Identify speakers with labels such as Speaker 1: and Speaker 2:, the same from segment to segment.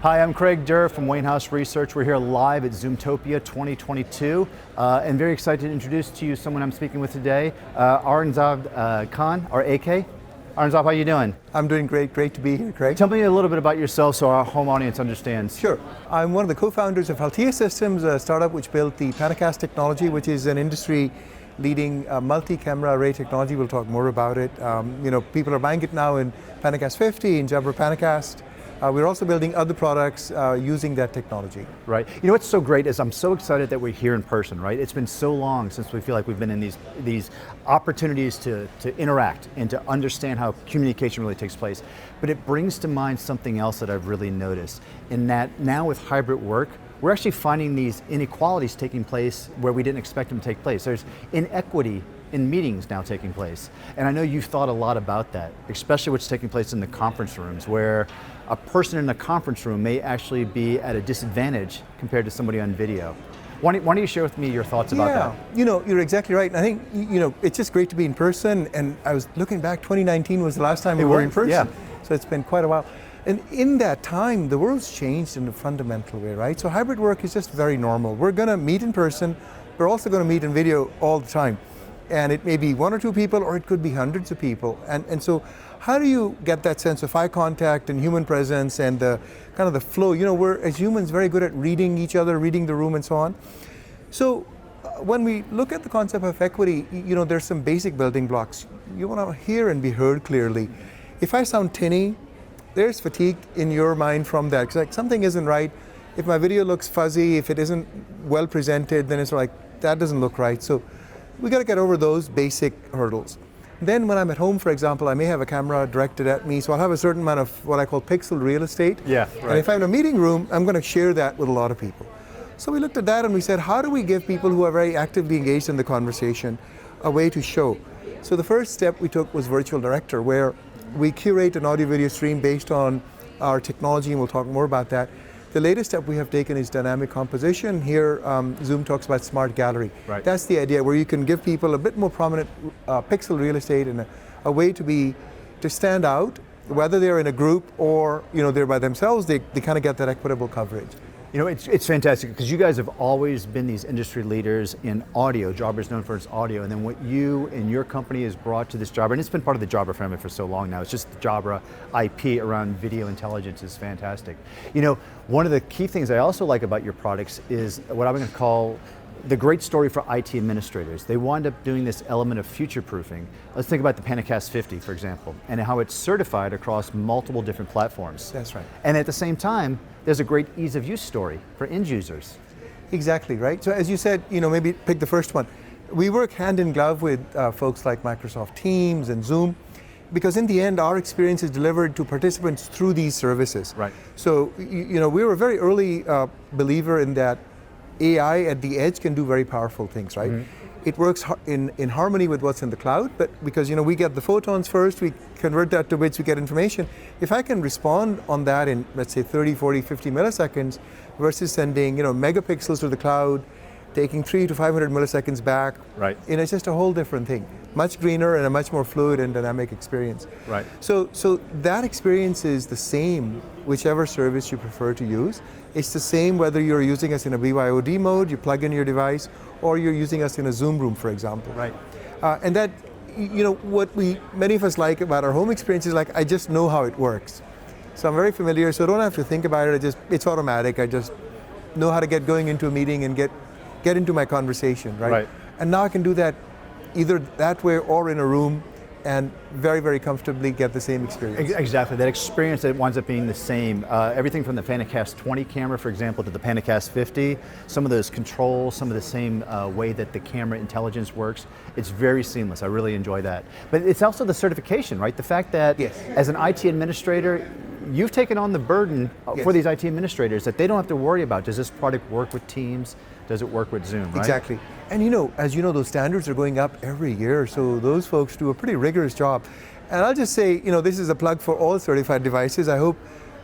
Speaker 1: Hi, I'm Craig Durr from Wainhouse Research. We're here live at Zoomtopia 2022 and very excited to introduce to you someone I'm speaking with today, Aurangzeb Khan, or AK. Aurangzeb, how are you doing?
Speaker 2: I'm doing great to be here, Craig.
Speaker 1: Tell me a little bit about yourself so our home audience understands.
Speaker 2: Sure. I'm one of the co-founders of Altea Systems, a startup which built the Panacast technology, which is an industry leading multi-camera array technology. We'll talk more about it. People are buying it now in Panacast 50, in Jabra Panacast. We're also building other products using that technology.
Speaker 1: Right. You know what's so great is I'm so excited that we're here in person, right? It's been so long since we feel like we've been in these opportunities to interact and to understand how communication really takes place. But it brings to mind something else that I've really noticed, in that now with hybrid work, we're actually finding these inequalities taking place where we didn't expect them to take place. There's inequity in meetings now taking place. And I know you've thought a lot about that, especially what's taking place in the conference rooms, where a person in a conference room may actually be at a disadvantage compared to somebody on video. Why don't you share with me your thoughts about that?
Speaker 2: You're exactly right. And I think, it's just great to be in person. And I was looking back, 2019 was the last time we were in person.
Speaker 1: Yeah.
Speaker 2: So it's been quite a while. And in that time, the world's changed in a fundamental way, right? So hybrid work is just very normal. We're going to meet in person. We're also going to meet in video all the time. And it may be one or two people, or it could be hundreds of people. And so how do you get that sense of eye contact and human presence and the kind of the flow? We're, as humans, very good at reading each other, reading the room and so on. So when we look at the concept of equity, there's some basic building blocks. You want to hear and be heard clearly. If I sound tinny, there's fatigue in your mind from that. Because like something isn't right. If my video looks fuzzy, if it isn't well presented, then it's like, that doesn't look right. So we got to get over those basic hurdles. Then when I'm at home, for example, I may have a camera directed at me, so I'll have a certain amount of what I call pixel real estate.
Speaker 1: Yeah, right.
Speaker 2: And if I'm in a meeting room, I'm going to share that with a lot of people. So we looked at that and we said, how do we give people who are very actively engaged in the conversation a way to show? So the first step we took was Virtual Director, where we curate an audio-video stream based on our technology, and we'll talk more about that. The latest step we have taken is dynamic composition. Here, Zoom talks about smart gallery.
Speaker 1: Right.
Speaker 2: That's the idea, where you can give people a bit more prominent pixel real estate and a way to stand out, whether they're in a group or they're by themselves. They kind of get that equitable coverage.
Speaker 1: It's fantastic because you guys have always been these industry leaders in audio. Jabra is known for its audio, and then what you and your company has brought to this Jabra, and it's been part of the Jabra family for so long now, it's just the Jabra IP around video intelligence is fantastic. One of the key things I also like about your products is what I'm going to call the great story for IT administrators. They wind up doing this element of future-proofing. Let's think about the Panacast 50, for example, and how it's certified across multiple different platforms.
Speaker 2: That's right.
Speaker 1: And at the same time, there's a great ease of use story for end users.
Speaker 2: Exactly, right? So as you said, maybe pick the first one. We work hand in glove with folks like Microsoft Teams and Zoom, because in the end, our experience is delivered to participants through these services.
Speaker 1: Right.
Speaker 2: So, we were a very early believer in that AI at the edge can do very powerful things, right? Mm-hmm. It works in harmony with what's in the cloud, but because we get the photons first, we convert that to bits, we get information. If I can respond on that in, let's say, 30, 40, 50 milliseconds versus sending megapixels to the cloud, taking 300 to 500 milliseconds back,
Speaker 1: right?
Speaker 2: It's just a whole different thing. Much greener and a much more fluid and dynamic experience.
Speaker 1: Right.
Speaker 2: So that experience is the same whichever service you prefer to use. It's the same whether you're using us in a BYOD mode, you plug in your device, or you're using us in a Zoom room, for example.
Speaker 1: Right.
Speaker 2: And that, what many of us like about our home experience is I just know how it works. So I'm very familiar, so I don't have to think about it. It's automatic. I just know how to get going into a meeting and get into my conversation, right?
Speaker 1: Right.
Speaker 2: And now I can do that either that way or in a room and very, very comfortably get the same experience.
Speaker 1: Exactly, that experience that winds up being the same. Everything from the Panacast 20 camera, for example, to the Panacast 50, some of those controls, some of the same way that the camera intelligence works, it's very seamless. I really enjoy that. But it's also the certification, right? The fact that as an IT administrator, you've taken on the burden for these IT administrators that they don't have to worry about. Does this product work with Teams? Does it work with Zoom, right?
Speaker 2: Exactly. And as you know, those standards are going up every year, so those folks do a pretty rigorous job. And I'll just say, this is a plug for all certified devices. I hope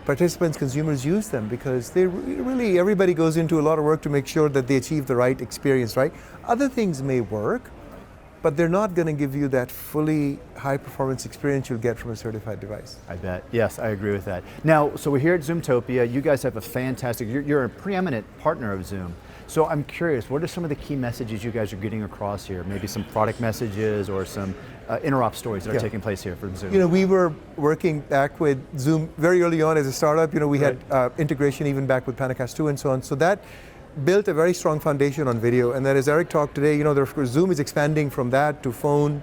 Speaker 2: participants, consumers use them because they really, everybody goes into a lot of work to make sure that they achieve the right experience, right? Other things may work, but they're not going to give you that fully high performance experience you'll get from a certified device.
Speaker 1: I bet. Yes, I agree with that. Now, so we're here at Zoomtopia. You guys have a fantastic, you're a preeminent partner of Zoom. So I'm curious, what are some of the key messages you guys are getting across here? Maybe some product messages or some interop stories that are taking place here from Zoom.
Speaker 2: You know, we were working back with Zoom very early on as a startup. You know, we had integration even back with Panacast 2 and so on. So that built a very strong foundation on video. And then as Eric talked today, you know, of course, Zoom is expanding from that to phone,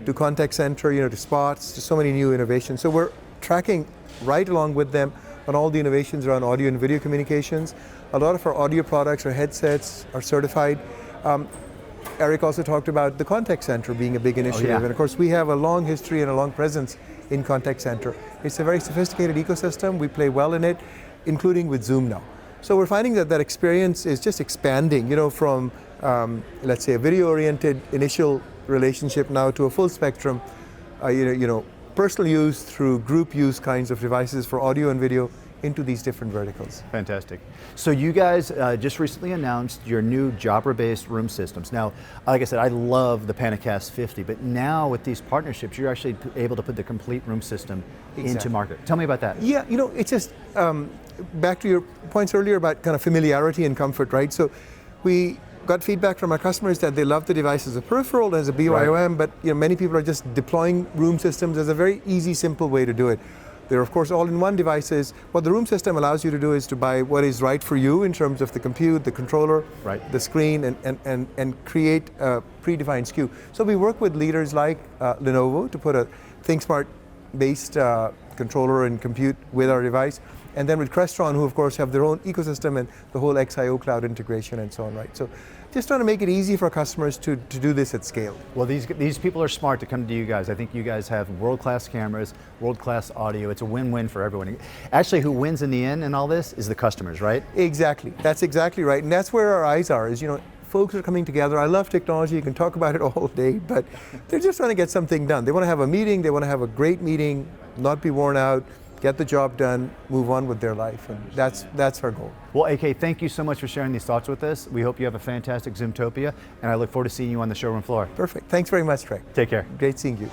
Speaker 2: to contact center, you know, to spots, to so many new innovations. So we're tracking right along with them on all the innovations around audio and video communications. A lot of our audio products, our headsets are certified. Eric also talked about the contact center being a big initiative. And of course, we have a long history and a long presence in contact center. It's a very sophisticated ecosystem. We play well in it, including with Zoom now. So we're finding that that experience is just expanding, you know, from, let's say, a video-oriented initial relationship now to a full spectrum, personal use through group use kinds of devices for audio and video into these different verticals.
Speaker 1: Fantastic. So you guys just recently announced your new Jabra-based room systems. Now, like I said, I love the Panacast 50, but now with these partnerships, you're actually able to put the complete room system into market. Tell me about that.
Speaker 2: Yeah, you know, it's just, back to your points earlier about kind of familiarity and comfort, right? So we got feedback from our customers that they love the device as a peripheral, as a BYOM, but you know, many people are just deploying room systems as a very easy, simple way to do it. They're of course all-in-one devices. What the room system allows you to do is to buy what is right for you in terms of the compute, the controller, the screen, and create a predefined SKU. So we work with leaders like Lenovo to put a ThinkSmart-based controller and compute with our device. And then with Crestron, who of course have their own ecosystem and the whole XIO cloud integration and so on, right? So just trying to make it easy for customers to do this at scale.
Speaker 1: Well, these people are smart to come to you guys. I think you guys have world-class cameras, world-class audio. It's a win-win for everyone. Actually, who wins in the end in all this is the customers, right?
Speaker 2: Exactly, that's exactly right. And that's where our eyes are, is, you know, folks are coming together. I love technology, you can talk about it all day, but they're just trying to get something done. They want to have a meeting, they want to have a great meeting, not be worn out, get the job done, move on with their life, and that's our goal.
Speaker 1: Well, AK, thank you so much for sharing these thoughts with us. We hope you have a fantastic Zoomtopia, and I look forward to seeing you on the showroom floor.
Speaker 2: Perfect. Thanks very much, Trey.
Speaker 1: Take care.
Speaker 2: Great seeing you.